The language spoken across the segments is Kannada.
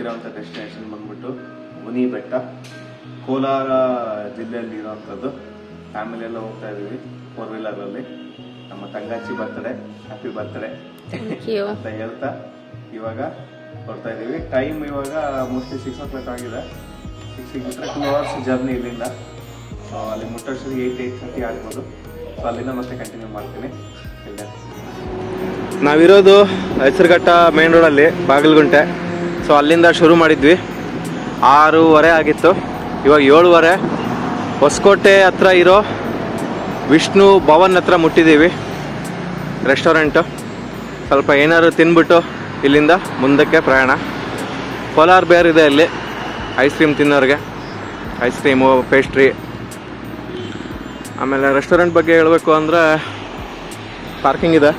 ಹೋಗ್ತಿರೋಂಥ ಡೆಸ್ಟಿನೇಷನ್ ಬಂದ್ಬಿಟ್ಟು ಮುನಿ ಬೆಟ್ಟ, ಕೋಲಾರ ಜಿಲ್ಲೆಯಲ್ಲಿ ಇರೋವಂಥದ್ದು. ಫ್ಯಾಮಿಲಿ ಎಲ್ಲ ಹೋಗ್ತಾ ಇದೀವಿ 4-ವೀಲರಲ್ಲಿ. ನಮ್ಮ ತಂಗಾಚಿ ಬರ್ತಡೆ, ಹ್ಯಾಪಿ ಬರ್ತಡೆ ಅಂತ ಹೇಳ್ತಾ ಇವಾಗ ಹೊರಡ್ತಾ ಇದೀವಿ. ಟೈಮ್ ಇವಾಗ ಮೋಸ್ಟ್ಲಿ 6 o'clock ಆಗಿದೆ. 6 ಬಿಟ್ಟರೆ 2 hours ಜರ್ನಿ ಇಲ್ಲಿಂದ. ಸೊ ಅಲ್ಲಿ ಮುಟ್ಟೋಷ್ಟೊತ್ತಿಗೆ 8-8:30 ಆಗ್ಬೋದು. ಸೊ ಅಲ್ಲಿಂದ ಮತ್ತೆ ಕಂಟಿನ್ಯೂ ಮಾಡ್ತೀನಿ. ನಾವಿರೋದು ಹೆಸರುಘಟ್ಟ ಮೇನ್ ರೋಡಲ್ಲಿ, ಬಾಗಲಗುಂಟೆ. ಸೊ ಅಲ್ಲಿಂದ ಶುರು ಮಾಡಿದ್ವಿ, 6:30 ಆಗಿತ್ತು. ಇವಾಗ 7:30 ಹೊಸಕೋಟೆ ಹತ್ರ ಇರೋ ವಿಷ್ಣು ಭವನ್ ಹತ್ರ ಮುಟ್ಟಿದ್ದೀವಿ. ರೆಸ್ಟೋರೆಂಟು. ಸ್ವಲ್ಪ ಏನಾದ್ರು ತಿನ್ಬಿಟ್ಟು ಇಲ್ಲಿಂದ ಮುಂದಕ್ಕೆ ಪ್ರಯಾಣ. ಪೋಲಾರ್ ಬೇರ್ ಇದೆ ಅಲ್ಲಿ, ಐಸ್ ಕ್ರೀಮ್ ತಿನ್ನೋರಿಗೆ, ಐಸ್ ಕ್ರೀಮು, ಪೇಸ್ಟ್ರಿ. ಆಮೇಲೆ ರೆಸ್ಟೋರೆಂಟ್ ಬಗ್ಗೆ ಹೇಳಬೇಕು ಅಂದರೆ ಪಾರ್ಕಿಂಗ್ ಇದೆ.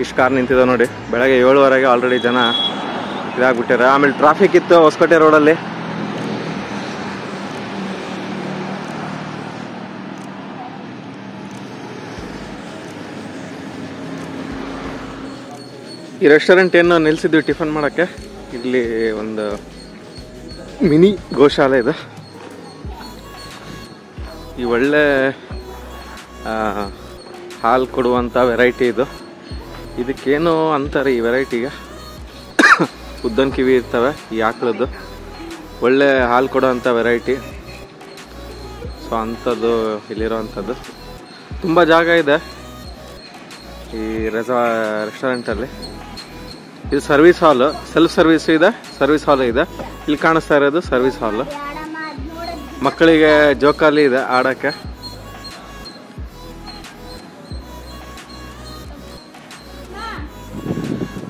ಇಷ್ಟು ಕಾರ್ ನಿಂತಿದೆ ನೋಡಿ. ಬೆಳಗ್ಗೆ 7:30 ಆಲ್ರೆಡಿ ಜನ ಇದಾಗ್ಬಿಟ್ಟಾರೆ. ಆಮೇಲೆ ಟ್ರಾಫಿಕ್ ಇತ್ತು ಹೊಸಕೋಟೆ ರೋಡಲ್ಲಿ. ಈ ರೆಸ್ಟೋರೆಂಟ್ ಏನು ನಿಲ್ಸಿದ್ವಿ ಟಿಫನ್ ಮಾಡೋಕ್ಕೆ. ಇಲ್ಲಿ ಒಂದು ಮಿನಿ ಗೋಶಾಲೆ ಇದೆ. ಈ ಒಳ್ಳೆ ಹಾಲು ಕೊಡುವಂಥ ವೆರೈಟಿ ಇದು. ಇದಕ್ಕೇನು ಅಂತಾರೆ ಈ ವೆರೈಟಿಗೆ, ಉದ್ದನ್ ಕಿವಿ ಇರ್ತವೆ ಈ ಆಕಳದ್ದು. ಒಳ್ಳೆ ಹಾಲು ಕೊಡುವಂಥ ವೆರೈಟಿ. ಸೊ ಅಂಥದ್ದು ಇಲ್ಲಿರೋವಂಥದ್ದು. ತುಂಬ ಜಾಗ ಇದೆ ಈ ರೆಸ್ಟೋರೆಂಟಲ್ಲಿ. ಇದು ಸರ್ವಿಸ್ ಹಾಲ್, ಸೆಲ್ಫ್ ಸರ್ವಿಸ್ ಇದೆ, ಸರ್ವಿಸ್ ಹಾಲ್ ಇದೆ. ಇಲ್ಲಿ ಕಾಣಿಸ್ತಾ ಇರೋದು ಸರ್ವಿಸ್ ಹಾಲ್. ಮಕ್ಕಳಿಗೆ ಜೋಕಾಲಿ ಇದೆ ಆಡೋಕ್ಕೆ.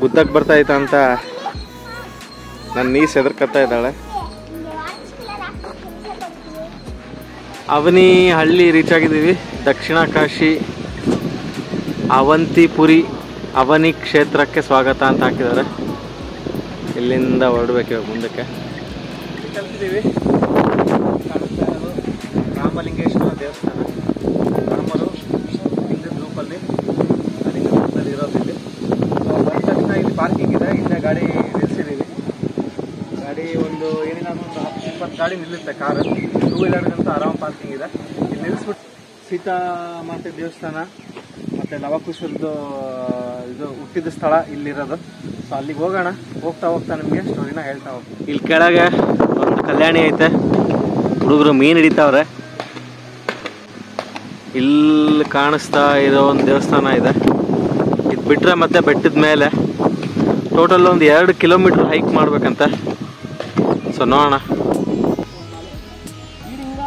ಗುದ್ದಕ್ಕೆ ಬರ್ತಾಯ್ತ ಅಂತ ನನ್ನ ನೀಸ್ ಹೆದರ್ಕತ್ತಾ ಇದ್ದಾಳೆ. ಅವನಿ ಹಳ್ಳಿ ರೀಚ್ ಆಗಿದ್ದೀವಿ. ದಕ್ಷಿಣ ಕಾಶಿ ಅವಂತಿಪುರಿ ಅವನಿ ಕ್ಷೇತ್ರಕ್ಕೆ ಸ್ವಾಗತ ಅಂತ ಹಾಕಿದ್ದಾರೆ. ಇಲ್ಲಿಂದ ಹೊರಡ್ಬೇಕು ಇವಾಗ ಮುಂದಕ್ಕೆ. ಕಲ್ತಿದ್ದೀವಿ. ಕಾಣಿಸ್ತಾ ಇರೋದು ರಾಮಲಿಂಗೇಶ್ವರ ದೇವಸ್ಥಾನ. ರಾಮರು ಹಿಂದೆ ಗ್ರೂಪಲ್ಲಿ ಅಲ್ಲಿಂದ ಇರೋದು ಇಲ್ಲಿ. ಸೊ ಬಂದ ತಕ್ಷಣ ಇಲ್ಲಿ ಪಾರ್ಕಿಂಗ್ ಇದೆ. ಇಲ್ಲೇ ಗಾಡಿ ನಿಲ್ಲಿಸಿದ್ದೀವಿ. ಗಾಡಿ ಒಂದು ಏನಿಲ್ಲ ಒಂದು 10-20 ಗಾಡಿ ನಿಲ್ಲುತ್ತೆ ಕಾರು. 2-ವೀಲರ್ಗಂತೂ ಆರಾಮ್ ಪಾರ್ಕಿಂಗ್ ಇದೆ. ಇಲ್ಲಿ ನಿಲ್ಲಿಸ್ಬಿಟ್ಟು ಸೀತಾ ಮಾತೆ ದೇವಸ್ಥಾನ ಮತ್ತು ಲವಕುಶರದ್ದು ಇದು ಹುಟ್ಟಿದ ಸ್ಥಳ ಇಲ್ಲಿರೋದು. ಸೊ ಅಲ್ಲಿಗೆ ಹೋಗೋಣ. ಹೋಗ್ತಾ ನಿಮಗೆ ಸ್ಟೋರಿನ ಹೇಳ್ತಾ ಹೋಗ್ತೀನಿ. ಇಲ್ಲಿ ಕೆಳಗೆ ಒಂದು ಕಲ್ಯಾಣಿ ಐತೆ. ಹುಡುಗರು ಮೀನು ಹಿಡಿತಾವ್ರೆ. ಇಲ್ಲಿ ಕಾಣಿಸ್ತಾ ಇರೋ ಒಂದು ದೇವಸ್ಥಾನ ಇದೆ. ಇದು ಬಿಟ್ಟರೆ ಮತ್ತೆ ಬೆಟ್ಟದ ಮೇಲೆ ಟೋಟಲ್ ಒಂದು 2 ಕಿಲೋಮೀಟ್ರ್ ಹೈಕ್ ಮಾಡ್ಬೇಕಂತೆ. ಸೊ ನೋಡೋಣ.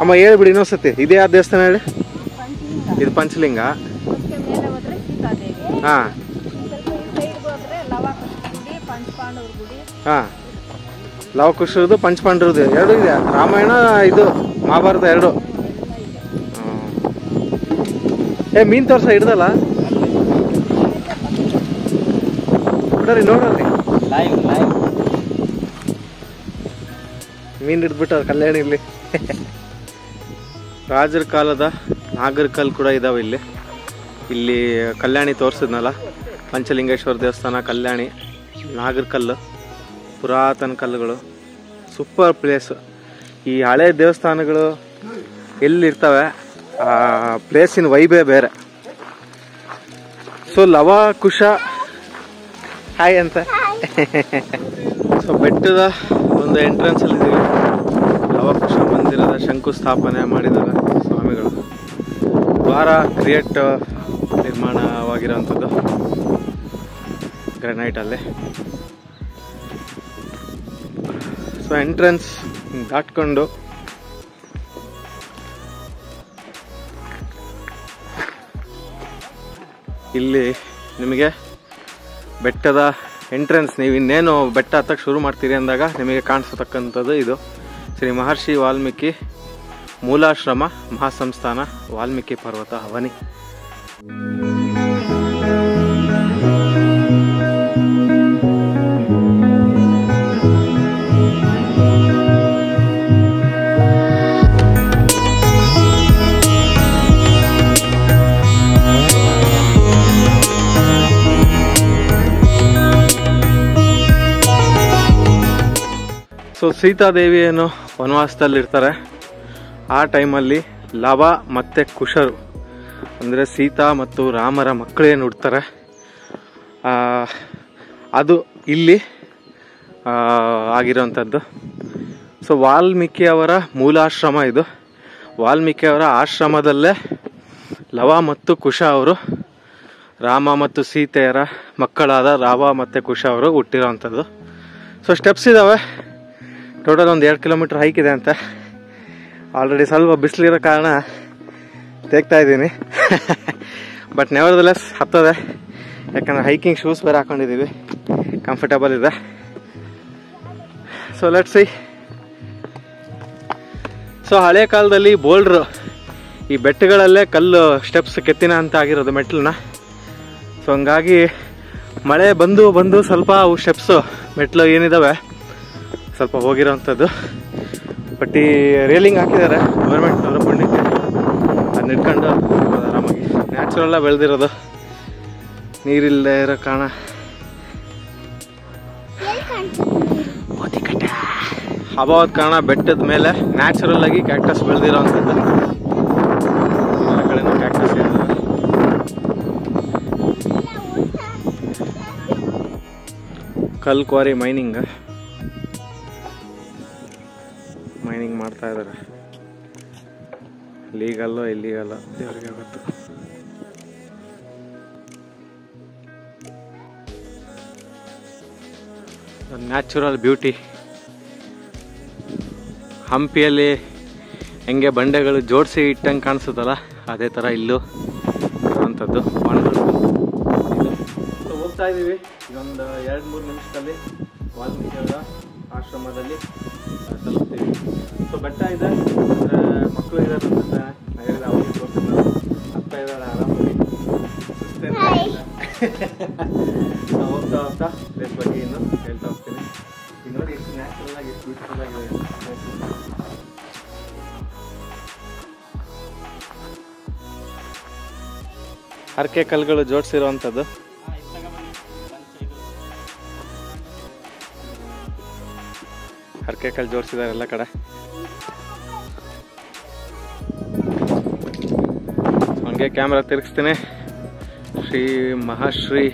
ಅಮ್ಮ ಹೇಳ್ಬಿಡಿ ಇನ್ನೊಂದ್ಸತಿ, ಇದೇ ಯಾವ ದೇವಸ್ಥಾನ ಹೇಳಿ? ಇದು ಪಂಚಲಿಂಗ. ಹಾಂ ಹಾಂ, ಲವಕುಶರದು ಪಂಚಪಾಂಡರದು 2 ಇದೆ. ರಾಮಾಯಣ ಇದು ಮಹಾಭಾರತ 2. ಮೀನು ತೋರ್ಸ ಹಿಡ್ದಲ್ಲ ನೋಡ್ರಿ ನೋಡ್ರಿ. ಮೀನು ಹಿಡ್ದ್ಬಿಟ್ಟವ್ರ ಕಲ್ಯಾಣಿಲಿ. ರಾಜರ ಕಾಲದ ನಾಗರಕಲ್ಲು ಕೂಡ ಇದಾವೆ ಇಲ್ಲಿ. ಇಲ್ಲಿ ಕಲ್ಯಾಣಿ ತೋರಿಸಿದ್ನಲ್ಲ, ಪಂಚಲಿಂಗೇಶ್ವರ ದೇವಸ್ಥಾನ, ಕಲ್ಯಾಣಿ, ನಾಗರಕಲ್ಲು, ಪುರಾತನ ಕಲ್ಲುಗಳು. Super place. ಈ ಹಳೆ ದೇವಸ್ಥಾನಗಳು ಎಲ್ಲಿರ್ತವೆ ಆ ಪ್ಲೇಸಿನ ವೈಬೇ ಬೇರೆ. ಸೊ ಲವಕುಶ ಹಾಯ್ ಅಂತ. ಸೊ ಬೆಟ್ಟದ ಒಂದು ಎಂಟ್ರೆನ್ಸಲ್ಲಿ ಇದ್ದೀವಿ. ಲವಕುಶ ಮಂದಿರದ ಶಂಕುಸ್ಥಾಪನೆ ಮಾಡಿದ್ದಾರೆ ಸ್ವಾಮಿಗಳು. ದ್ವಾರ ಕ್ರಿಯೇಟ್ ನಿರ್ಮಾಣವಾಗಿರೋವಂಥದ್ದು ಗ್ರಾನೈಟಲ್ಲಿ. ಸೊ ಎಂಟ್ರೆನ್ಸ್ ದಾಟ್ಕೊಂಡು ಇಲ್ಲಿ ನಿಮಗೆ ಬೆಟ್ಟದ ಎಂಟ್ರೆನ್ಸ್, ನೀವು ಇನ್ನೇನು ಬೆಟ್ಟ ಹತ್ತಕ್ಕೆ ಶುರು ಮಾಡ್ತೀರಿ ಅಂದಾಗ ನಿಮಗೆ ಕಾಣಿಸತಕ್ಕಂಥದ್ದು ಇದು ಶ್ರೀ ಮಹರ್ಷಿ ವಾಲ್ಮೀಕಿ ಮೂಲಾಶ್ರಮ ಮಹಾಸಂಸ್ಥಾನ ವಾಲ್ಮೀಕಿ ಪರ್ವತ ಅವನಿ. ಸೊ ಸೀತಾದೇವಿಯನ್ನು ವನವಾಸದಲ್ಲಿರ್ತಾರೆ. ಆ ಟೈಮಲ್ಲಿ ಲವ ಮತ್ತು ಕುಶರು ಅಂದರೆ ಸೀತಾ ಮತ್ತು ರಾಮರ ಮಕ್ಕಳೇನು ಹುಡ್ತಾರೆ, ಅದು ಇಲ್ಲಿ ಆಗಿರೋವಂಥದ್ದು. ಸೊ ವಾಲ್ಮೀಕಿಯವರ ಮೂಲಾಶ್ರಮ ಇದು. ವಾಲ್ಮೀಕಿಯವರ ಆಶ್ರಮದಲ್ಲೇ ಲವ ಮತ್ತು ಕುಶ ಅವರು ರಾಮ ಮತ್ತು ಸೀತೆಯರ ಮಕ್ಕಳಾದ ರಾವ ಮತ್ತು ಕುಶ ಅವರು ಹುಟ್ಟಿರೋವಂಥದ್ದು. ಸೊ ಸ್ಟೆಪ್ಸ್ ಇದ್ದಾವೆ. ಟೋಟಲ್ ಒಂದು 2 ಕಿಲೋಮೀಟ್ರ್ ಹೈಕ್ ಇದೆ ಅಂತ. ಆಲ್ರೆಡಿ ಸ್ವಲ್ಪ ಬಿಸಿಲಿರೋ ಕಾರಣ ತೆಗ್ತಾ ಇದ್ದೀನಿ. ಬಟ್ ನೆವರ್ದಲೆಸ್ ಹತ್ತದೆ, ಯಾಕಂದರೆ ಹೈಕಿಂಗ್ ಶೂಸ್ ಬೇರೆ ಹಾಕೊಂಡಿದ್ದೀವಿ, ಕಂಫರ್ಟಬಲ್ ಇದೆ. So let's see. ಸೊ ಹಳೆ ಕಾಲದಲ್ಲಿ ಬೋಲ್ಡ್ರು ಈ ಬೆಟ್ಟಗಳಲ್ಲೇ ಕಲ್ಲು ಸ್ಟೆಪ್ಸ್ ಕೆತ್ತಿನ ಅಂತ ಆಗಿರೋದು ಮೆಟ್ಲನ್ನ. ಸೊ ಹಂಗಾಗಿ ಮಳೆ ಬಂದು ಸ್ವಲ್ಪ ಅವು ಸ್ಟೆಪ್ಸು ಮೆಟ್ಲು ಏನಿದ್ದಾವೆ ಸ್ವಲ್ಪ ಹೋಗಿರೋವಂಥದ್ದು. ಬಟ್ ಈ ರೇಲಿಂಗ್ ಹಾಕಿದ್ದಾರೆ ಗೌರ್ಮೆಂಟ್ನವರು ಪುಣ್ಯಕ್ಕೆ, ಅದನ್ನ ಇಟ್ಕೊಂಡು ಆರಾಮಾಗಿ. ನ್ಯಾಚುರಲ್ಲಾಗಿ ಬೆಳೆದಿರೋದು, ನೀರಿಲ್ಲದೆ ಇರೋ ಕಾರಣ. ಅಭಾವದ ಕಾರಣ ಬೆಟ್ಟದ ಮೇಲೆ ನ್ಯಾಚುರಲ್ ಆಗಿ ಕ್ಯಾಕ್ಟಸ್ ಬೆಳೆದಿರೋವಂಥದ್ದು. ಎಲ್ಲ ಕಡೆನೂ ಕ್ಯಾಕ್ಟಸ್ ಇದೆ. ಕಲ್ ಕ್ವಾರಿ ಮೈನಿಂಗ್ ಮಾಡ್ತಾ ಇದ್ದಾರೆ. ಲೀಗಲ್ಲೋ ಇಲ್ಲೀಗಲ್ಲೋ ದೇವರಿಗೆ ಗೊತ್ತು. Natural beauty. ಹಂಪಿಯಲ್ಲಿ ಹೆಂಗೆ ಬಂಡೆಗಳು ಜೋಡಿಸಿ ಇಟ್ಟಂಗೆ ಕಾಣಿಸುತ್ತಲ್ಲ, ಅದೇ ಥರ ಇಲ್ಲೂ ಇರುವಂಥದ್ದು. ಸೊ ಹೋಗ್ತಾ ಇದ್ದೀವಿ. ಇದೊಂದು 2-3 ನಿಮಿಷದಲ್ಲಿ ವಾಲ್ಮೀಕಿಯವರ ಆಶ್ರಮದಲ್ಲಿ ತಲುಪ್ತೀವಿ. ಸೊ ಬೆಟ್ಟ ಇದೆ, ಅಂದರೆ ಮಕ್ಕಳು ಇದ್ದಾರೆ ಅಂತ ಹೇಳಿದ ಅವ್ರಿಗೆ ತೋರಿಸಿದ್ದಾರೆ. ಅಪ್ಪ ಇದ್ದಾರೆ ಆರಾಮಾಗಿ, ನಾವು ಹೋಗ್ತಾ ಪ್ಲೇಸ್ ಬಗ್ಗೆ ಇನ್ನು ಹೇಳ್ತಾ ಹೋಗ್ತೀನಿ. ಈಗ ನೋಡಿ ಎಷ್ಟು ನ್ಯಾಚುರಲ್ ಆಗಿ, ಎಷ್ಟು ಬ್ಯೂಟಿಫುಲ್ ಆಗಿದೆ. ಹರಕೆ ಕಲ್ಲುಗಳು ಜೋಡಿಸಿರುವಂಥದ್ದು. ಹರಕೆ ಕಲ್ಲು ಜೋಡಿಸಿದ್ದಾರೆ ಎಲ್ಲ ಕಡೆ. ಹಂಗೆ ಕ್ಯಾಮ್ರಾ ತಿರುಗಿಸ್ತೀನಿ. ಶ್ರೀ ಮಹಾಶ್ರೀ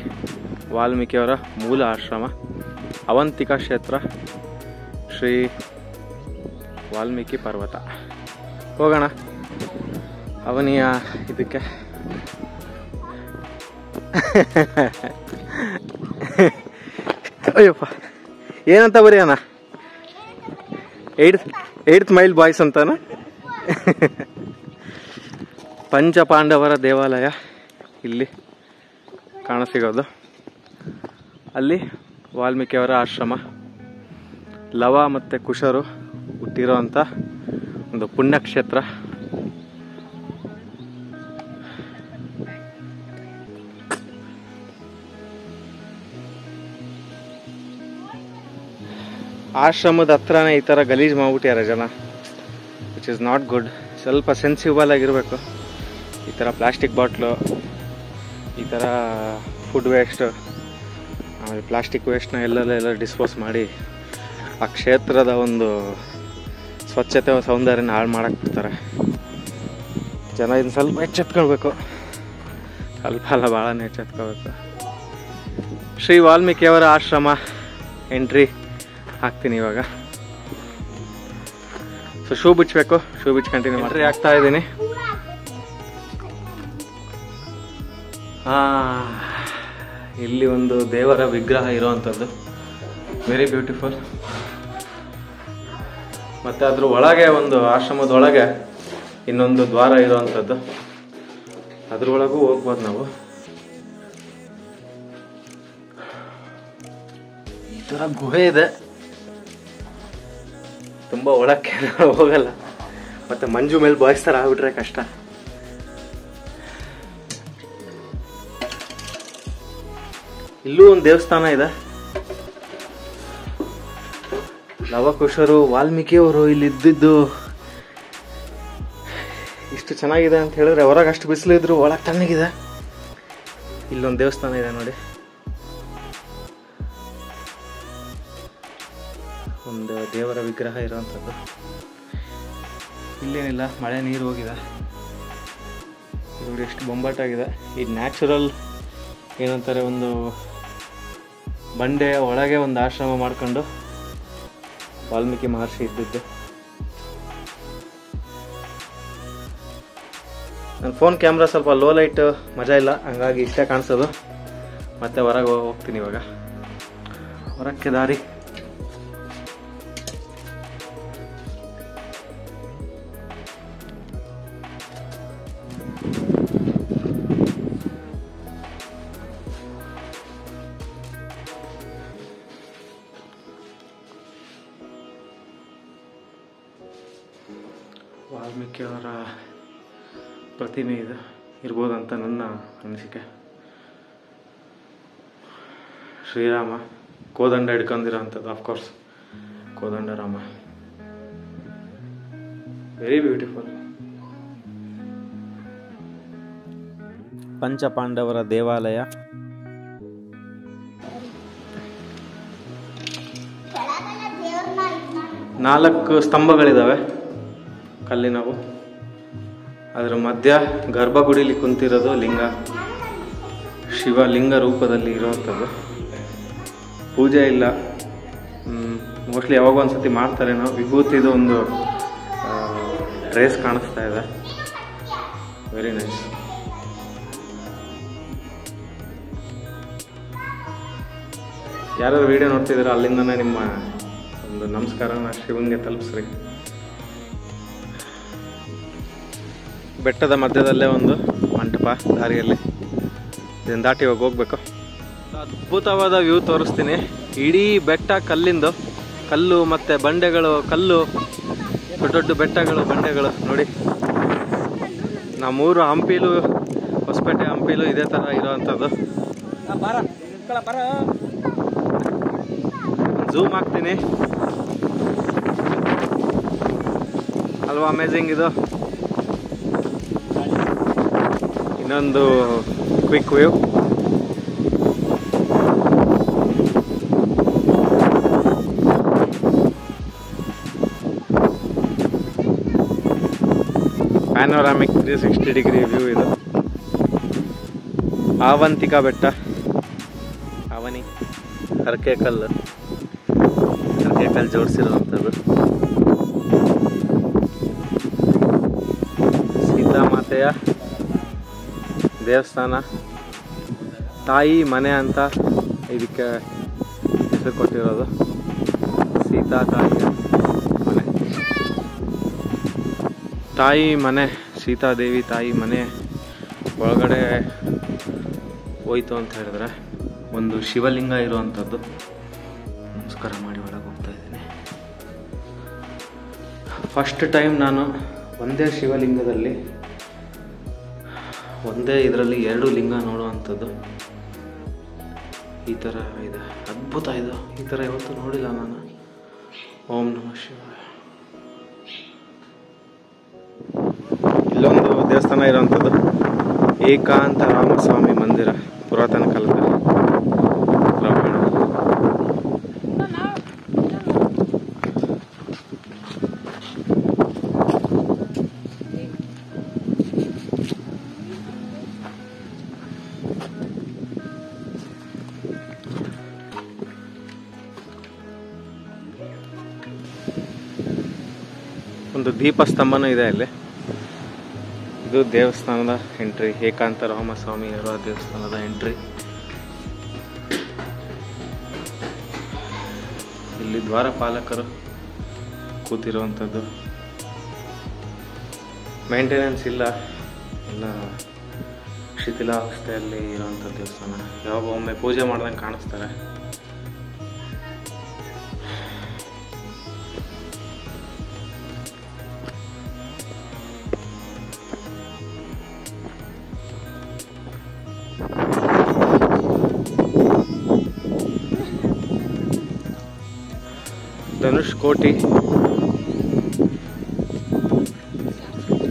ವಾಲ್ಮೀಕಿಯವರ ಮೂಲ ಆಶ್ರಮ, ಅವಂತಿಕಾ ಕ್ಷೇತ್ರ, ಶ್ರೀ ವಾಲ್ಮೀಕಿ ಪರ್ವತ. ಹೋಗೋಣ ಅವನಿಯ ಇದಕ್ಕೆ. ಅಯ್ಯಪ್ಪ, ಏನಂತ ಬರೆಯೋಣ? 8th ಮೈಲ್ ಬಾಯ್ಸ್ ಅಂತಾನ. ಪಂಚಪಾಂಡವರ ದೇವಾಲಯ ಇಲ್ಲಿ ಕಾಣಸಿಗೋದು. ಅಲ್ಲಿ ವಾಲ್ಮೀಕಿಯವರ ಆಶ್ರಮ, ಲವ ಮತ್ತು ಕುಶರು ಹುಟ್ಟಿರೋಂಥ ಒಂದು ಪುಣ್ಯಕ್ಷೇತ್ರ. ಆಶ್ರಮದ ಹತ್ರನೇ ಈ ಥರ ಗಲೀಜು ಮಾಡ್ಬಿಟ್ಟಾರೆ ಜನ, ವಿಚ್ ಇಸ್ ನಾಟ್ ಗುಡ್. ಸ್ವಲ್ಪ ಸೆನ್ಸಿಬಲ್ ಆಗಿರಬೇಕು. ಈ ಥರ ಪ್ಲಾಸ್ಟಿಕ್ ಬಾಟ್ಲು, ಈ ಥರ ಫುಡ್ ವೇಸ್ಟ್, ಆಮೇಲೆ ಪ್ಲಾಸ್ಟಿಕ್ ವೇಸ್ಟ್ನ ಎಲ್ಲ ಡಿಸ್ಪೋಸ್ ಮಾಡಿ ಆ ಕ್ಷೇತ್ರದ ಒಂದು ಸ್ವಚ್ಛತೆ ಸೌಂದರ್ಯನ ಹಾಳು ಮಾಡಕ್ಕೆ ಬಿಡ್ತಾರೆ ಜನ. ಇದನ್ನು ಸ್ವಲ್ಪ ಎಚ್ಚೆತ್ಕೊಳ್ಬೇಕು, ಸ್ವಲ್ಪ ಅಲ್ಲ ಭಾಳನೇ ಎಚ್ಚೆತ್ಕೋಬೇಕು. ಶ್ರೀ ವಾಲ್ಮೀಕಿಯವರ ಆಶ್ರಮ ಎಂಟ್ರಿ ಹಾಕ್ತೀನಿ ಇವಾಗ. ಸೊ ಶೂ ಬಿಚ್ಚಬೇಕು, ಶೂ ಬಿಚ್ಚಿ ಕಂಟಿನ್ಯೂ ಮಾಡ್ರಿ. ಆಗ್ತಾ ಇದ್ದೀನಿ. ಇಲ್ಲಿ ಒಂದು ದೇವರ ವಿಗ್ರಹ ಇರೋವಂಥದ್ದು, ವೆರಿ ಬ್ಯೂಟಿಫುಲ್. ಮತ್ತು ಅದ್ರ ಒಳಗೆ ಒಂದು ಆಶ್ರಮದೊಳಗೆ ಇನ್ನೊಂದು ದ್ವಾರ ಇರೋವಂಥದ್ದು, ಅದ್ರೊಳಗೂ ಹೋಗ್ಬೋದು ನಾವು. ಈ ಥರ ಗುಹೆ ಇದೆ, ತುಂಬ ಒಳಕ್ಕೆ ಹೋಗಲ್ಲ. ಮತ್ತು ಮಂಜು ಮೇಲೆ ಬಾಯ್ಸ್ ಥರ ಆಗ್ಬಿಟ್ರೆ ಕಷ್ಟ. ಇಲ್ಲೂ ಒಂದು ದೇವಸ್ಥಾನ ಇದೆ. ಲವಕುಶರು ವಾಲ್ಮೀಕಿಯವರು ಇಲ್ಲಿ ಇದ್ದಿದ್ದು ಇಷ್ಟು ಚೆನ್ನಾಗಿದೆ ಅಂತ ಹೇಳಿದ್ರೆ, ಹೊರಗೆ ಅಷ್ಟು ಬಿಸಿಲಿದ್ರು ಒಳಗೆ ತಣ್ಣಗಿದೆ. ಇಲ್ಲೊಂದು ದೇವಸ್ಥಾನ ಇದೆ ನೋಡಿ, ಒಂದು ದೇವರ ವಿಗ್ರಹ ಇರೋವಂಥದ್ದು. ಇಲ್ಲೇನಿಲ್ಲ, ಮಳೆ ನೀರು ಹೋಗಿದೆ ನೋಡಿ, ಎಷ್ಟು ಬೊಂಬಾಟಾಗಿದೆ. ಈ ನ್ಯಾಚುರಲ್ ಏನಂತಾರೆ, ಒಂದು ಬಂಡೆಯ ಒಳಗೆ ಒಂದು ಆಶ್ರಮ ಮಾಡ್ಕೊಂಡು ವಾಲ್ಮೀಕಿ ಮಹರ್ಷಿ ಇದ್ದಿದ್ದು. ನನ್ನ ಫೋನ್ ಕ್ಯಾಮ್ರಾ ಸ್ವಲ್ಪ ಲೋ ಲೈಟ್ ಮಜಾ ಇಲ್ಲ, ಹಂಗಾಗಿ ಇಷ್ಟೇ ಕಾಣಿಸೋದು. ಮತ್ತೆ ಹೊರಗೆ ಹೋಗ್ತೀನಿ ಇವಾಗ. ಹೊರಕ್ಕೆ ದಾರಿ ವಾಲ್ಮೀಕಿ ಅವರ ಪ್ರತಿಮೆ ಇದು ಇರ್ಬೋದಂತ ನನ್ನ ಅನಿಸಿಕೆ. ಶ್ರೀರಾಮ ಕೋದಂಡ ಹಿಡ್ಕೊಂಡಿರೋಂಥದ್ದು, of course Kodanda Rama. Very beautiful. ಪಂಚಪಾಂಡವರ ದೇವಾಲಯ. ನಾಲ್ಕು ಸ್ತಂಭಗಳಿದ್ದಾವೆ ಕಲ್ಲಿನವು. ಅದರ ಮಧ್ಯ ಗರ್ಭಗುಡಿಲಿ ಕುಂತಿರೋದು ಲಿಂಗ, ಶಿವಲಿಂಗ ರೂಪದಲ್ಲಿ ಇರುವಂಥದ್ದು. ಪೂಜೆ ಇಲ್ಲ, ಮೋಸ್ಟ್ಲಿ ಯಾವಾಗ ಒಂದ್ಸತಿ ಮಾಡ್ತಾರೇನೋ. ವಿಭೂತಿದು ಒಂದು ಟ್ರೇಸ್ ಕಾಣಿಸ್ತಾ ಇದೆ. Very nice. ಯಾರು ವಿಡಿಯೋ ನೋಡ್ತಿದ್ದೀರಾ ಅಲ್ಲಿಂದನೇ ನಿಮ್ಮ ಒಂದು ನಮಸ್ಕಾರನ ಶಿವನಿಗೆ ತಲುಪಿಸ್ರಿ. ಬೆಟ್ಟದ ಮಧ್ಯದಲ್ಲೇ ಒಂದು ಮಂಟಪ ದಾರಿಯಲ್ಲಿ, ಇದನ್ನು ದಾಟಿ ಹೋಗ್ಬೇಕು. ಅದ್ಭುತವಾದ ವ್ಯೂ ತೋರಿಸ್ತೀನಿ. ಇಡೀ ಬೆಟ್ಟ ಕಲ್ಲಿಂದು, ಕಲ್ಲು ಮತ್ತು ಬಂಡೆಗಳು, ಕಲ್ಲು, ದೊಡ್ಡ ದೊಡ್ಡ ಬೆಟ್ಟಗಳು, ಬಂಡೆಗಳು ನೋಡಿ. ನಮ್ಮೂರು ಹಂಪಿಲು, ಹೊಸಪೇಟೆ ಹಂಪಿಲು ಇದೇ ಥರ ಇರೋವಂಥದ್ದು. ಝೂಮ್ ಹಾಕ್ತೀನಿ ಅಲ್ವಾ, ಅಮೇಝಿಂಗ್ ಇದು. ಇನ್ನೊಂದು quick view. Panoramic 360 degree view ಇದು. ಆವಂತಿಕಾ ಬೆಟ್ಟ, ಅವನಿ, ಹರಕೆಕಲ್ಲು ಜೋಡಿಸಿರುವಂಥದ್ದು. ಸೀತಾಮಾತೆಯ ದೇವಸ್ಥಾನ, ತಾಯಿ ಮನೆ ಅಂತ ಇದಕ್ಕೆ ಹೆಸರು ಕೊಟ್ಟಿರೋದು. ಸೀತಾ ತಾಯಿಯ ಮನೆ, ತಾಯಿ ಮನೆ, ಸೀತಾದೇವಿ ತಾಯಿ ಮನೆ ಒಳಗಡೆ ಹೋಯ್ತು ಅಂತ ಹೇಳಿದ್ರೆ ಒಂದು ಶಿವಲಿಂಗ ಇರುವಂಥದ್ದು. ನಮಸ್ಕಾರ ಮಾಡಿ ಒಳಗೆ ಹೋಗ್ತಾ ಇದ್ದೀನಿ. ಫಸ್ಟ್ ಟೈಮ್ ನಾನು ಒಂದೇ ಶಿವಲಿಂಗದಲ್ಲಿ, ಒಂದೇ ಇದರಲ್ಲಿ 2 ಲಿಂಗ ನೋಡುವಂಥದ್ದು. ಈ ಥರ ಇದೆ, ಅದ್ಭುತ ಇದು. ಈ ಥರ ಯಾವತ್ತೂ ನೋಡಿಲ್ಲ ನಾನು. ಓಂ ನಮಃ ಶಿವಾಯ. ಇಲ್ಲೊಂದು ದೇವಸ್ಥಾನ ಇರುವಂಥದ್ದು, ಏಕಾಂತ ರಾಮಸ್ವಾಮಿ ಮಂದಿರ, ಪುರಾತನ ಕಾಲದ ರಾಮಾಯಣ. ಒಂದು ದೀಪಸ್ತಂಭನೂ ಇದೆ ಅಲ್ಲಿ. ಇದು ದೇವಸ್ಥಾನದ ಎಂಟ್ರಿ, ಏಕಾಂತ ರಾಮಸ್ವಾಮಿ ಅವರ ದೇವಸ್ಥಾನದ ಎಂಟ್ರಿ. ಇಲ್ಲಿ ದ್ವಾರಪಾಲಕರು ಕೂತಿರುವಂಥದ್ದು. ಮೇಂಟೆನೆನ್ಸ್ ಇಲ್ಲ, ಎಲ್ಲ ಶಿಥಿಲಾವಸ್ಥೆಯಲ್ಲಿ ಇರುವಂಥ ದೇವಸ್ಥಾನ. ಯಾವಾಗ ಒಮ್ಮೆ ಪೂಜೆ ಮಾಡ್ದಂಗೆ ಕಾಣಿಸ್ತಾರೆ. ಧನುಷ್ಕೋಟಿ,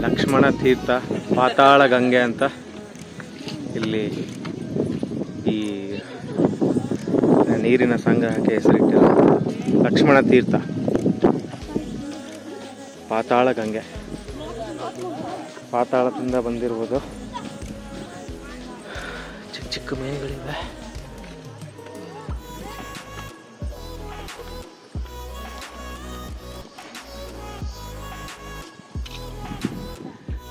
ಲಕ್ಷ್ಮಣ ತೀರ್ಥ, ಪಾತಾಳ ಗಂಗೆ ಅಂತ ಇಲ್ಲಿ ಈ ನೀರಿನ ಸಂಗ್ರಹಕ್ಕೆ ಹೆಸರಿಟ್ಟಿರೋದು. ಲಕ್ಷ್ಮಣ ತೀರ್ಥ, ಪಾತಾಳ ಗಂಗೆ, ಪಾತಾಳದಿಂದ ಬಂದಿರುವುದು. ಚಿಕ್ಕ ಚಿಕ್ಕ ಮೀನುಗಳಿವೆ.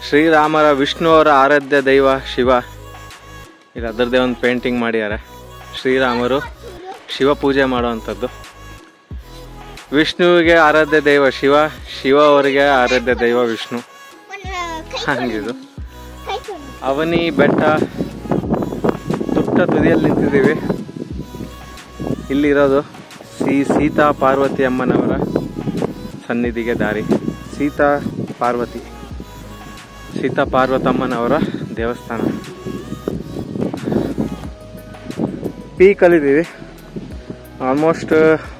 ಶ್ರೀರಾಮರ ವಿಷ್ಣು ಅವರ ಆರಾಧ್ಯ ದೈವ ಶಿವ. ಇಲ್ಲಿ ಅದರದ್ದೇ ಒಂದು ಪೇಂಟಿಂಗ್ ಮಾಡಿದ್ದಾರೆ. ಶ್ರೀರಾಮರು ಶಿವ ಪೂಜೆ ಮಾಡುವಂಥದ್ದು. ವಿಷ್ಣುವಿಗೆ ಆರಾಧ್ಯ ದೈವ ಶಿವ, ಶಿವ ಅವರಿಗೆ ಆರಾಧ್ಯ ದೈವ ವಿಷ್ಣು. ಹಂಗಿದು ಅವನಿ ಬೆಟ್ಟ ತುಟ್ಟ ತುದಿಯಲ್ಲಿ ನಿಂತಿದ್ದೀವಿ. ಇಲ್ಲಿರೋದು ಸೀತಾ ಪಾರ್ವತಿ ಅಮ್ಮನವರ ಸನ್ನಿಧಿಗೆ ದಾರಿ. ಸೀತಾ ಪಾರ್ವತಮ್ಮನವರ ದೇವಸ್ಥಾನ. ಪೀಕಲ್ಲಿದ್ದೀವಿ. ಆಲ್ಮೋಸ್ಟ್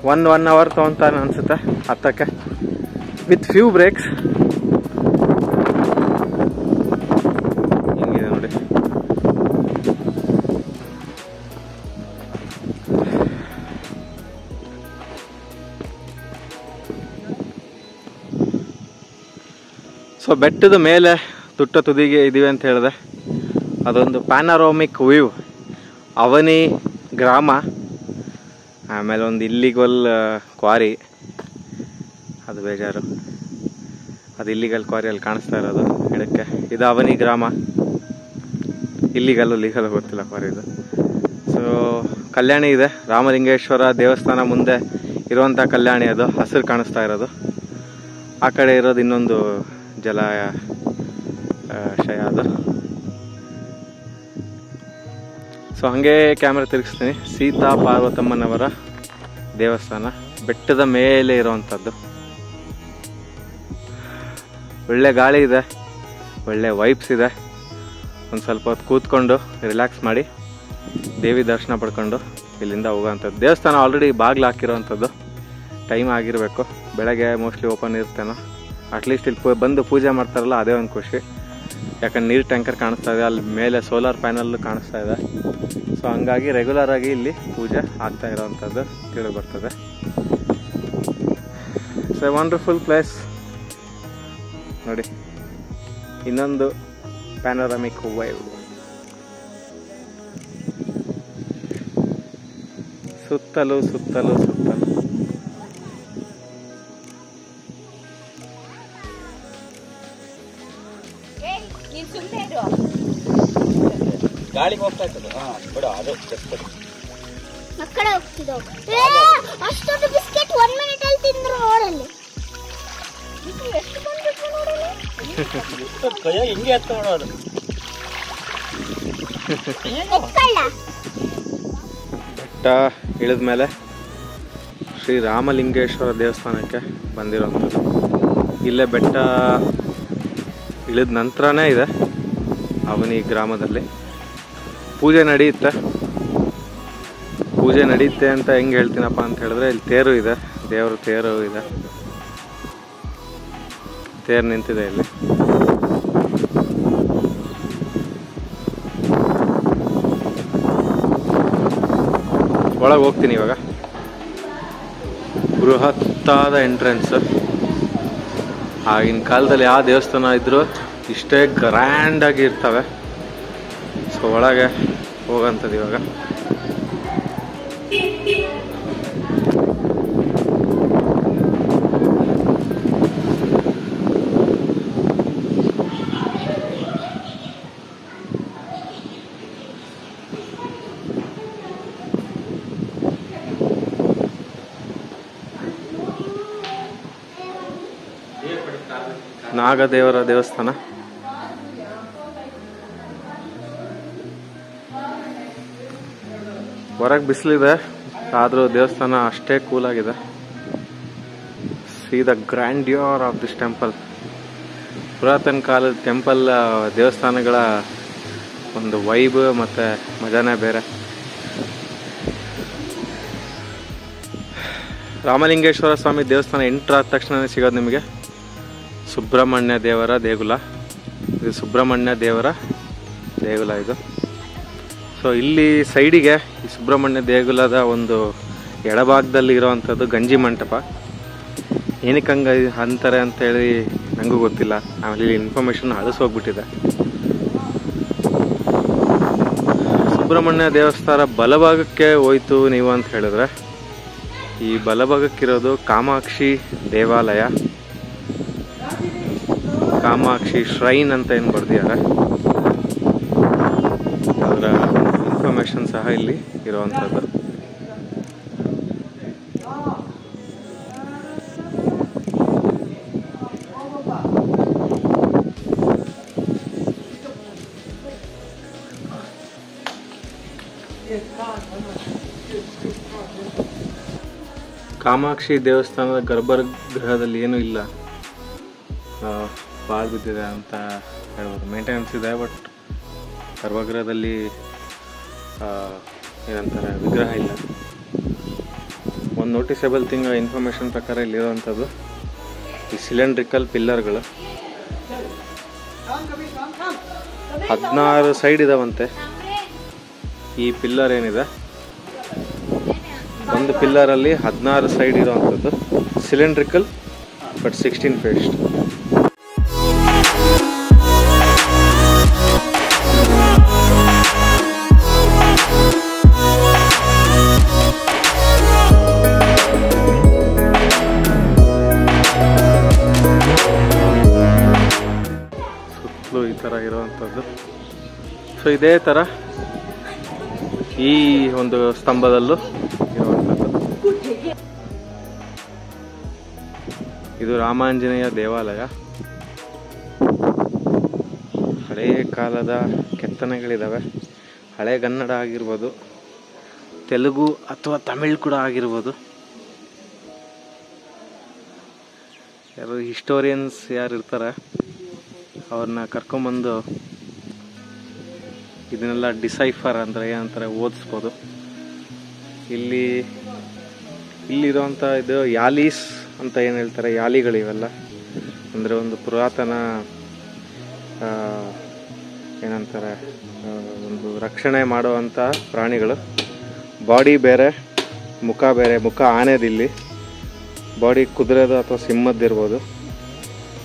1 ಅವರ್ ತೊಗೊತಾನೆ ಅನಿಸುತ್ತೆ ಹತ್ತಕ್ಕೆ, ವಿತ್ ಫ್ಯೂ ಬ್ರೇಕ್ಸ್. ಹಿಂಗಿದೆ ನೋಡಿ. ಸೊ ಬೆಟ್ಟದ ಮೇಲೆ ತುಟ್ಟ ತುದಿಗೆ ಇದೀವಿ ಅಂತ ಹೇಳಿದೆ. ಅದೊಂದು ಪ್ಯಾನರೋಮಿಕ್ ವ್ಯೂ. ಅವನಿ ಗ್ರಾಮ, ಆಮೇಲೆ ಒಂದು ಇಲ್ಲಿಗಲ್ ಕ್ವಾರಿ, ಅದು ಬೇಜಾರು. ಅದು ಇಲ್ಲಿಗಲ್ ಕ್ವಾರಿ ಅಲ್ಲಿ ಕಾಣಿಸ್ತಾ ಇರೋದು ಗಿಡಕ್ಕೆ. ಇದು ಅವನಿ ಗ್ರಾಮ. ಲೀಗಲ್ ಗೊತ್ತಿಲ್ಲ ಕ್ವಾರಿ ಇದು. ಸೊ ಕಲ್ಯಾಣಿ ಇದೆ, ರಾಮಲಿಂಗೇಶ್ವರ ದೇವಸ್ಥಾನ ಮುಂದೆ ಇರುವಂಥ ಕಲ್ಯಾಣಿ. ಅದು ಹಸಿರು ಕಾಣಿಸ್ತಾ ಇರೋದು. ಆ ಕಡೆ ಇರೋದು ಇನ್ನೊಂದು ಜಲಾಶಯ ಅದು. ಸೊ ಹಾಗೆ ಕ್ಯಾಮ್ರಾ ತಿರುಗಿಸ್ತೀನಿ. ಸೀತಾ ಪಾರ್ವತಮ್ಮನವರ ದೇವಸ್ಥಾನ ಬೆಟ್ಟದ ಮೇಲೆ ಇರುವಂಥದ್ದು. ಒಳ್ಳೆ ಗಾಳಿ ಇದೆ, ಒಳ್ಳೆ ವೈಬ್ಸ್ ಇದೆ. ಒಂದು ಸ್ವಲ್ಪ ಹೊತ್ತು ಕೂತ್ಕೊಂಡು ರಿಲ್ಯಾಕ್ಸ್ ಮಾಡಿ ದೇವಿ ದರ್ಶನ ಪಡ್ಕೊಂಡು ಇಲ್ಲಿಂದ ಹೋಗೋವಂಥದ್ದು. ದೇವಸ್ಥಾನ ಆಲ್ರೆಡಿ ಬಾಗಿಲು ಹಾಕಿರೋವಂಥದ್ದು. ಟೈಮ್ ಆಗಿರಬೇಕು, ಬೆಳಗ್ಗೆ ಮೋಸ್ಟ್ಲಿ ಓಪನ್ ಇರ್ತೇನೋ. ಅಟ್ಲೀಸ್ಟ್ ಇಲ್ಲಿ ಬಂದು ಪೂಜೆ ಮಾಡ್ತಾರಲ್ಲ, ಅದೇ ಒಂದು ಖುಷಿ. ಯಾಕಂದ್ರೆ ನೀರು ಟ್ಯಾಂಕರ್ ಕಾಣಿಸ್ತಾ ಇದೆ, ಅಲ್ಲಿ ಮೇಲೆ ಸೋಲಾರ್ ಪ್ಯಾನಲ್ ಕಾಣಿಸ್ತಾ ಇದೆ. ಸೊ ಹಂಗಾಗಿ ರೆಗ್ಯುಲರ್ ಆಗಿ ಇಲ್ಲಿ ಪೂಜೆ ಆಗ್ತಾ ಇರೋವಂಥದ್ದು ತಿಳಿದು ಬರ್ತದೆ. ಸೊ ವಂಡರ್ಫುಲ್ ಪ್ಲೇಸ್ ನೋಡಿ. ಇನ್ನೊಂದು ಪ್ಯಾನೋರಾಮಿಕ್ ವೈವ್. ಸುತ್ತಲೂ ಸುತ್ತಲೂ ಸುತ್ತಲೂ ಗಾಳಿಗೆ ಹೋಗ್ತಾ ಇರ್ತದೆ. ಬಿಡು, ಅದು ಮಕ್ಕಳ ಹೋಗ್ತಿದ್ದವು. ಅಷ್ಟೊಂದು ಬಿಸ್ಕೆಟ್ 1 ಮಿನಿಟ್ ಅಲ್ಲಿ ತಿಂದ್ರು ನೋಡಲ್ಲಿ. ಎಷ್ಟು ಬಂದ್ಬಿಟ್ರು ನೋಡಲ್ಲಿ. ಕೈಯ ಹಿಂಗೆ ಎತ್ತ ನೋಡೋದು. ಬೆಟ್ಟ ಇಳಿದ ಮೇಲೆ ಶ್ರೀ ರಾಮಲಿಂಗೇಶ್ವರ ದೇವಸ್ಥಾನಕ್ಕೆ ಬಂದಿರೋಂಥದ್ದು. ಇಲ್ಲೇ ಬೆಟ್ಟ ಇಳಿದ ನಂತರನೇ ಇದೆ ಅವನಿ ಗ್ರಾಮದಲ್ಲಿ ಪೂಜೆ ನಡೆಯುತ್ತೆ. ಪೂಜೆ ನಡೆಯುತ್ತೆ ಅಂತ ಹೆಂಗೆ ಹೇಳ್ತೀನಪ್ಪ ಅಂತ ಹೇಳಿದ್ರೆ, ಇಲ್ಲಿ ತೇರು ಇದೆ, ದೇವರ ತೇರು ಇದೆ. ತೇರು ನಿಂತಿದೆ ಇಲ್ಲಿ. ಒಳಗೆ ಹೋಗ್ತೀನಿ ಇವಾಗ. ಬೃಹತ್ತಾದ ಎಂಟ್ರೆನ್ಸ್. ಆಗಿನ ಕಾಲದಲ್ಲಿ ಯಾವ ದೇವಸ್ಥಾನ ಇದ್ರೂ ಇಷ್ಟೇ ಗ್ರ್ಯಾಂಡ್ ಆಗಿ ಇರ್ತವೆ. ಸೊ ಒಳಗೆ ಹೋಗಂಥದ್ದು ಇವಾಗ. ನಾಗದೇವರ ದೇವಸ್ಥಾನ. ಹೊರಗೆ ಬಿಸಿಲಿದೆ, ಆದರೂ ದೇವಸ್ಥಾನ ಅಷ್ಟೇ ಕೂಲ್ ಆಗಿದೆ. C the grandeur of this temple. ಪುರಾತನ ಕಾಲದ ಟೆಂಪಲ್ ದೇವಸ್ಥಾನಗಳ ಒಂದು ವೈಬ್ ಮತ್ತು ಮಜಾನೇ ಬೇರೆ. ರಾಮಲಿಂಗೇಶ್ವರ ಸ್ವಾಮಿ ದೇವಸ್ಥಾನ ಎಂಟ್ರ್ ಆದ ತಕ್ಷಣ ಸಿಗೋದು ನಿಮಗೆ ಸುಬ್ರಹ್ಮಣ್ಯ ದೇವರ ದೇಗುಲ. ಇದು ಸುಬ್ರಹ್ಮಣ್ಯ ದೇವರ ದೇಗುಲ ಇದು. ಸೊ ಇಲ್ಲಿ ಸೈಡಿಗೆ ಈ ಸುಬ್ರಹ್ಮಣ್ಯ ದೇಗುಲದ ಒಂದು ಎಡಭಾಗದಲ್ಲಿ ಇರೋವಂಥದ್ದು ಗಂಜಿ ಮಂಟಪ. ಏನಕ್ಕೆ ಹಂಗೆ ಅಂತಾರೆ ಅಂತೇಳಿ ನನಗೂ ಗೊತ್ತಿಲ್ಲ. ಆಮೇಲೆ ಇಲ್ಲಿ ಇನ್ಫಾರ್ಮೇಷನ್ ಅಳಿಸೋಗ್ಬಿಟ್ಟಿದೆ. ಸುಬ್ರಹ್ಮಣ್ಯ ದೇವಸ್ಥಾನ ಬಲಭಾಗಕ್ಕೆ ಹೋಯ್ತು ನೀವು ಅಂತ ಹೇಳಿದ್ರೆ, ಈ ಬಲಭಾಗಕ್ಕಿರೋದು ಕಾಮಾಕ್ಷಿ ದೇವಾಲಯ, ಕಾಮಾಕ್ಷಿ ಶ್ರೈನ್ ಅಂತ ಏನು ಬರ್ದಿದ್ದಾರೆ. ಅದರ ಇನ್ಫಾರ್ಮೇಷನ್ ಸಹ ಇಲ್ಲಿ ಇರುವಂಥದ್ದು. ಕಾಮಾಕ್ಷಿ ದೇವಸ್ಥಾನದ ಗರ್ಭಗೃಹದಲ್ಲಿ ಏನೂ ಇಲ್ಲ, ಪಾಳು ಬಿದ್ದಿದೆ ಅಂತ ಹೇಳ್ಬೋದು. ಮೇಂಟೆನೆನ್ಸ್ ಇದೆ, ಬಟ್ ಗರ್ಭಗೃಹದಲ್ಲಿ ಏನಂತಾರೆ ವಿಗ್ರಹ ಇಲ್ಲ. ಒಂದು ನೋಟಿಸೇಬಲ್ ಥಿಂಗ್ ಇನ್ಫಾರ್ಮೇಷನ್ ಪ್ರಕಾರ ಇಲ್ಲಿರುವಂಥದ್ದು ಈ ಸಿಲಿಂಡ್ರಿಕಲ್ ಪಿಲ್ಲರ್ಗಳು 16 ಸೈಡ್ ಇದಾವಂತೆ. ಈ ಪಿಲ್ಲರ್ ಏನಿದೆ, ಒಂದು ಪಿಲ್ಲರಲ್ಲಿ 16 ಸೈಡ್ ಇರುವಂಥದ್ದು, ಸಿಲಿಂಡ್ರಿಕಲ್ ಬಟ್ 16 ಫೀಟ್. ಸುತ್ತಲೂ ಈ ಥರ ಇರುವಂಥದ್ದು. ಸೊ ಇದೇ ಥರ ಈ ಒಂದು ಸ್ತಂಭದಲ್ಲೂ ಇರುವಂಥದ್ದು. ಇದು ರಾಮಾಂಜನೇಯ ದೇವಾಲಯ. ಹಳೆಯ ಕಾಲದ ಕೆತ್ತನೆಗಳಿದ್ದಾವೆ. ಹಳೆಗನ್ನಡ ಆಗಿರ್ಬೋದು, ತೆಲುಗು ಅಥವಾ ತಮಿಳ್ ಕೂಡ ಆಗಿರ್ಬೋದು. ಯಾರು ಹಿಸ್ಟೋರಿಯನ್ಸ್ ಯಾರು ಇರ್ತಾರೆ ಅವ್ರನ್ನ ಕರ್ಕೊಂಬಂದು ಇದನ್ನೆಲ್ಲ ಡಿಸೈಫರ್ ಅಂದರೆ ಏನಂತಾರೆ ಓದಿಸ್ಬೋದು. ಇಲ್ಲಿರುವಂಥ ಇದು ಯಾಲೀಸ್ ಅಂತ ಏನು ಹೇಳ್ತಾರೆ, ಯಾಲಿಗಳಿವೆಲ್ಲ ಅಂದರೆ ಒಂದು ಪುರಾತನ ಏನಂತಾರೆ ಒಂದು ರಕ್ಷಣೆ ಮಾಡುವಂಥ ಪ್ರಾಣಿಗಳು. ಬಾಡಿ ಬೇರೆ, ಮುಖ ಬೇರೆ. ಮುಖ ಆನೆದಿಲ್ಲಿ, ಬಾಡಿ ಕುದುರೆದು ಅಥವಾ ಸಿಂಹದ್ದಿರ್ಬೋದು,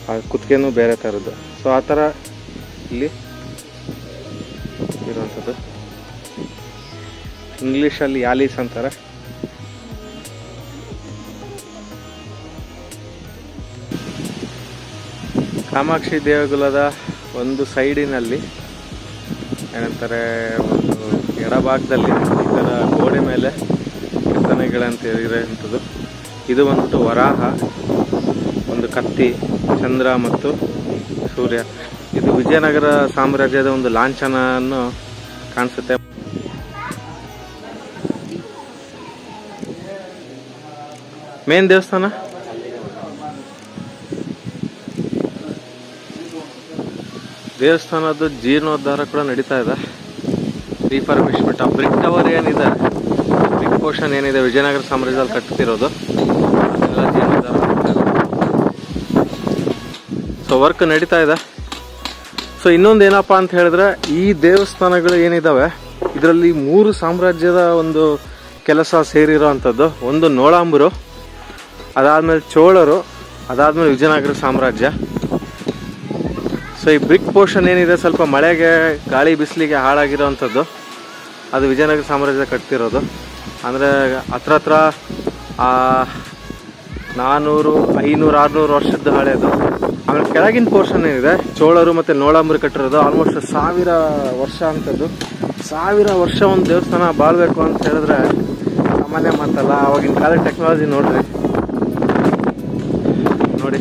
ಆ ಕುತ್ತಿಗೆನೂ ಬೇರೆ ಥರದ್ದು. ಸೊ ಆ ಥರ ಇಲ್ಲಿ ಇರುವಂಥದ್ದು. ಇಂಗ್ಲೀಷಲ್ಲಿ ಯಾಲೀಸ್ ಅಂತಾರೆ. ಕಾಮಾಕ್ಷಿ ದೇಗುಲದ ಒಂದು ಸೈಡಿನಲ್ಲಿ ಏನಂತಾರೆ, ಒಂದು ಎಡಭಾಗದಲ್ಲಿ ಈ ಥರ ಗೋಡೆ ಮೇಲೆ ಕೆತ್ತನೆಗಳಂತ ಇರೋಂಥದ್ದು. ಇದು ಬಂದ್ಬಿಟ್ಟು ವರಾಹ, ಒಂದು ಕತ್ತಿ, ಚಂದ್ರ ಮತ್ತು ಸೂರ್ಯ. ಇದು ವಿಜಯನಗರ ಸಾಮ್ರಾಜ್ಯದ ಒಂದು ಲಾಂಛನವನ್ನು ಕಾಣಿಸುತ್ತೆ. ಮೇನ್ ದೇವಸ್ಥಾನ ದೇವಸ್ಥಾನದ್ದು ಜೀರ್ಣೋದ್ಧಾರ ಕೂಡ ನಡೀತಾ ಇದೆ. ರೀಫರ್ಬಿಶ್ಮೆಂಟ್. ಆ ಬ್ರಿಕ್ ಟವರ್ ಏನಿದೆ, ಬ್ರಿಕ್ ಪೋರ್ಷನ್ ಏನಿದೆ ವಿಜಯನಗರ ಸಾಮ್ರಾಜ್ಯದಲ್ಲಿ ಕಟ್ತಿರೋದು, ಅದೆಲ್ಲ ಜೀರ್ಣೋದ್ಧಾರ ನಡೀತಾ ಇದೆ. ಸೊ ವರ್ಕ್ ನಡೀತಾ ಇದೆ. ಸೊ ಇನ್ನೊಂದು ಏನಪ್ಪಾ ಅಂತ ಹೇಳಿದ್ರೆ, ಈ ದೇವಸ್ಥಾನಗಳು ಏನಿದಾವೆ ಇದರಲ್ಲಿ 3 ಸಾಮ್ರಾಜ್ಯದ ಒಂದು ಕೆಲಸ ಸೇರಿರೋ ಅಂಥದ್ದು. ಒಂದು ನೋಳಾಂಬರು, ಅದಾದ್ಮೇಲೆ ಚೋಳರು, ಅದಾದ್ಮೇಲೆ ವಿಜಯನಗರ ಸಾಮ್ರಾಜ್ಯ. ಸೊ ಈ ಬ್ರಿಕ್ ಪೋರ್ಷನ್ ಏನಿದೆ ಸ್ವಲ್ಪ ಮಳೆಗೆ ಗಾಳಿ ಬಿಸಿಲಿಗೆ ಹಾಳಾಗಿರೋವಂಥದ್ದು, ಅದು ವಿಜಯನಗರ ಸಾಮ್ರಾಜ್ಯ ಕಟ್ತಿರೋದು. ಅಂದರೆ ಹತ್ರ 400, 500, 600 ವರ್ಷದ ಹಳೆಯದು. ಆಮೇಲೆ ಕೆಳಗಿನ ಪೋರ್ಷನ್ ಏನಿದೆ ಚೋಳರು ಮತ್ತು ನೋಳಾಂಬರು ಕಟ್ಟಿರೋದು ಆಲ್ಮೋಸ್ಟ್ 1000 ವರ್ಷ ಅಂಥದ್ದು. 1000 ವರ್ಷ ಒಂದು ದೇವಸ್ಥಾನ ಬಾಳ್ಬೇಕು ಅಂತ ಹೇಳಿದ್ರೆ ಸಾಮಾನ್ಯ ಮಾತಲ್ಲ. ಆವಾಗಿನ ಕಾಲದ ಟೆಕ್ನಾಲಜಿ ನೋಡ್ರಿ, ನೋಡಿ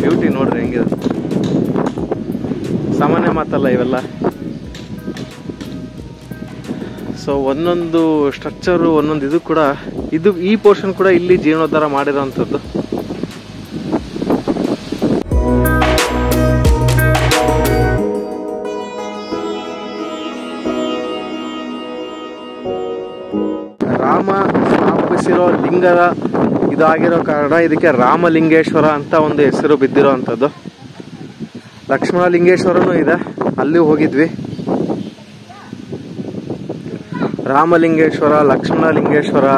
ಬ್ಯೂಟಿ ನೋಡ್ರಿ ಹೆಂಗಿದೆ, ಸಾಮಾನ್ಯ ಮಾತಲ್ಲ ಇವೆಲ್ಲ. ಸೊ ಒಂದೊಂದು ಸ್ಟ್ರಕ್ಚರು, ಒಂದೊಂದು ಇದು ಕೂಡ, ಈ ಪೋರ್ಷನ್ ಕೂಡ ಇಲ್ಲಿ ಜೀರ್ಣೋದ್ಧಾರ ಮಾಡಿರೋಂಥದ್ದು. ರಾಮ ಸ್ಥಾಪಿಸಿರೋ ಲಿಂಗದ ಇದಾಗಿರೋ ಕಾರಣ ಇದಕ್ಕೆ ರಾಮಲಿಂಗೇಶ್ವರ ಅಂತ ಒಂದು ಹೆಸರು ಬಿದ್ದಿರೋ ಅಂಥದ್ದು. ಲಕ್ಷ್ಮಣ ಲಿಂಗೇಶ್ವರನೂ ಇದೆ, ಅಲ್ಲಿ ಹೋಗಿದ್ವಿ. ರಾಮಲಿಂಗೇಶ್ವರ, ಲಕ್ಷ್ಮಣಲಿಂಗೇಶ್ವರ,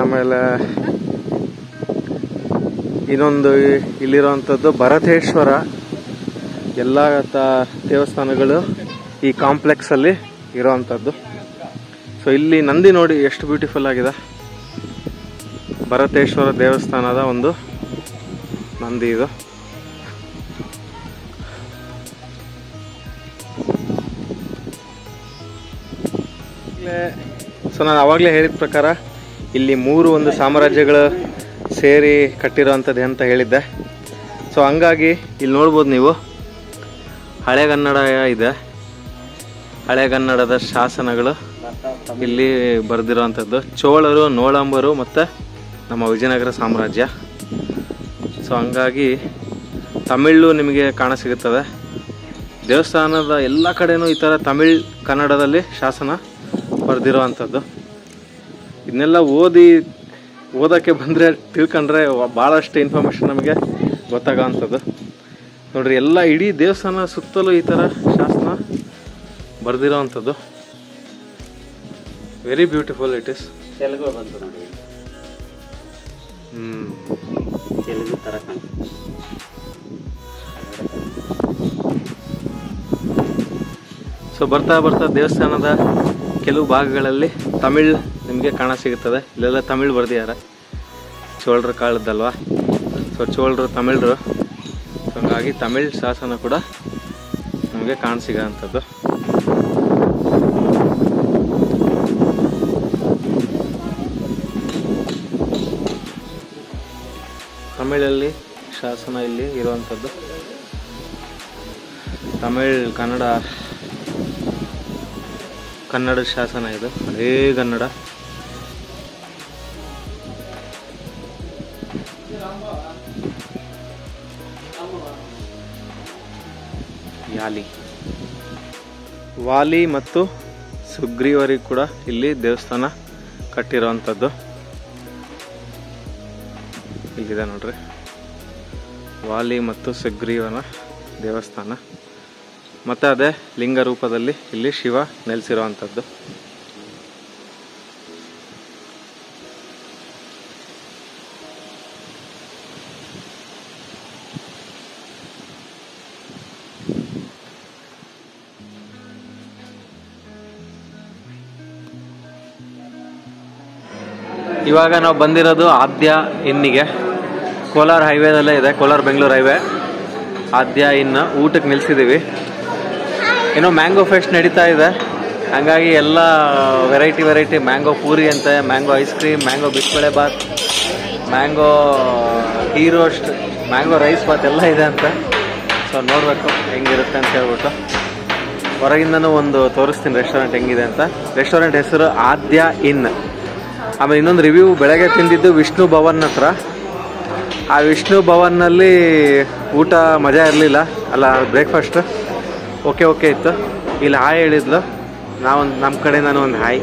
ಆಮೇಲೆ ಇನ್ನೊಂದು ಇಲ್ಲಿರುವಂಥದ್ದು ಭರತೇಶ್ವರ. ಎಲ್ಲ ದೇವಸ್ಥಾನಗಳು ಈ ಕಾಂಪ್ಲೆಕ್ಸಲ್ಲಿ ಇರೋವಂಥದ್ದು. ಸೊ ಇಲ್ಲಿ ನಂದಿ ನೋಡಿ ಎಷ್ಟು ಬ್ಯೂಟಿಫುಲ್ ಆಗಿದೆ. ಭರತೇಶ್ವರ ದೇವಸ್ಥಾನದ ಒಂದು ನಂದಿ ಇದು. ಸೊ ನಾನು ಆವಾಗಲೇ ಹೇಳಿದ ಪ್ರಕಾರ ಇಲ್ಲಿ ಒಂದು ಸಾಮ್ರಾಜ್ಯಗಳು ಸೇರಿ ಕಟ್ಟಿರೋವಂಥದ್ದು ಅಂತ ಹೇಳಿದ್ದೆ. ಸೊ ಹಂಗಾಗಿ ಇಲ್ಲಿ ನೋಡ್ಬೋದು ನೀವು, ಹಳೆಗನ್ನಡ ಇದೆ. ಹಳೆಗನ್ನಡದ ಶಾಸನಗಳು ಇಲ್ಲಿ ಬರೆದಿರೋವಂಥದ್ದು. ಚೋಳರು, ನೋಳಂಬರು ಮತ್ತು ನಮ್ಮ ವಿಜಯನಗರ ಸಾಮ್ರಾಜ್ಯ. ಸೊ ಹಂಗಾಗಿ ತಮಿಳು ನಿಮಗೆ ಕಾಣಸಿಗುತ್ತದೆ. ದೇವಸ್ಥಾನದ ಎಲ್ಲ ಕಡೆನೂ ಈ ಥರ ತಮಿಳ್ ಕನ್ನಡದಲ್ಲಿ ಶಾಸನ ಬರೆದಿರೋವಂಥದ್ದು. ಇದನ್ನೆಲ್ಲ ಓದೋಕ್ಕೆ ಬಂದರೆ ತಿಳ್ಕೊಂಡ್ರೆ ಭಾಳಷ್ಟು ಇನ್ಫಾರ್ಮೇಷನ್ ನಮಗೆ ಗೊತ್ತಾಗೋವಂಥದ್ದು. ನೋಡ್ರಿ, ಎಲ್ಲ ಇಡೀ ದೇವಸ್ಥಾನ ಸುತ್ತಲೂ ಈ ಥರ ಶಾಸನ ಬರೆದಿರೋವಂಥದ್ದು. Very beautiful it is. Telugu ಬಂತು ನೋಡಿ, ತೆಲುಗು ಥರ ಕಾಣ್ತದೆ. ಸೊ ಬರ್ತಾ ಬರ್ತಾ ದೇವಸ್ಥಾನದ ಕೆಲವು ಭಾಗಗಳಲ್ಲಿ ತಮಿಳ್ ನಿಮಗೆ ಕಾಣಸಿಗುತ್ತದೆ. ಇಲ್ಲೆಲ್ಲ ತಮಿಳ್ ಬರೆದಿದ್ದಾರೆ, ಚೋಳರ ಕಾಲದ್ದಲ್ವಾ. ಸೊ ಚೋಳರು ತಮಿಳರು, ಸೊ ಹಾಗಾಗಿ ತಮಿಳ್ ಶಾಸನ ಕೂಡ ನಮಗೆ ಕಾಣಸಿಗೋಂಥದ್ದು. ತಮಿಳಲ್ಲಿ ಶಾಸನ ಇಲ್ಲಿ ಇರುವಂಥದ್ದು. ತಮಿಳ್ ಕನ್ನಡ ಶಾಸನ ಇದು, ಹಳೇ ಕನ್ನಡ. ವಾಲಿ ಮತ್ತು ಸುಗ್ರೀವರಿಗೆ ಕೂಡ ಇಲ್ಲಿ ದೇವಸ್ಥಾನ ಕಟ್ಟಿರುವಂಥದ್ದು. ಇಲ್ಲಿದೆ ನೋಡ್ರಿ, ವಾಲಿ ಮತ್ತು ಸುಗ್ರೀವನ ದೇವಸ್ಥಾನ. ಮತ್ತು ಅದೇ ಲಿಂಗ ರೂಪದಲ್ಲಿ ಇಲ್ಲಿ ಶಿವ ನೆಲೆಸಿರುವಂಥದ್ದು. ಇವಾಗ ನಾವು ಬಂದಿರೋದು ಆದ್ಯ ಇನ್ನಿಗೆ. ಕೋಲಾರ ಹೈವೇದಲ್ಲೇ ಇದೆ, ಕೋಲಾರ ಬೆಂಗಳೂರು ಹೈವೇ. ಆದ್ಯ ಇನ್ನು ಊಟಕ್ಕೆ ನಿಲ್ಸಿದ್ದೀವಿ. ಏನೋ ಮ್ಯಾಂಗೋ ಫೆಸ್ಟ್ ನಡೀತಾ ಇದೆ, ಹಂಗಾಗಿ ಎಲ್ಲ ವೆರೈಟಿ ಮ್ಯಾಂಗೋ ಪೂರಿ ಅಂತೆ, mango ice cream, mango bisibele bath, mango tea roast, mango rice bath ಎಲ್ಲ ಇದೆ ಅಂತ. ಸೊ ನೋಡಬೇಕು ಹೆಂಗಿರುತ್ತೆ ಅಂತ ಹೇಳ್ಬಿಟ್ಟು ಹೊರಗಿಂದನೂ ಒಂದು ತೋರಿಸ್ತೀನಿ ರೆಸ್ಟೋರೆಂಟ್ ಹೆಂಗಿದೆ ಅಂತ. ರೆಸ್ಟೋರೆಂಟ್ ಹೆಸರು ಆದ್ಯ ಇನ್. ಆಮೇಲೆ ಇನ್ನೊಂದು ರಿವ್ಯೂ, ಬೆಳಗ್ಗೆ ತಿಂದಿದ್ದು ವಿಷ್ಣು ಭವನ್ ಹತ್ರ. ಆ ವಿಷ್ಣು ಭವನ್ನಲ್ಲಿ ಊಟ ಮಜಾ ಇರಲಿಲ್ಲ, ಅಲ್ಲ ಬ್ರೇಕ್ಫಾಸ್ಟ್ ಓಕೆ ಇತ್ತು. ಇಲ್ಲಿ ಹಾಯ್ ಹೇಳಿದ್ಲು, ನಮ್ಮ ಕಡೆ ನಾನು ಒಂದು ಹಾಯ್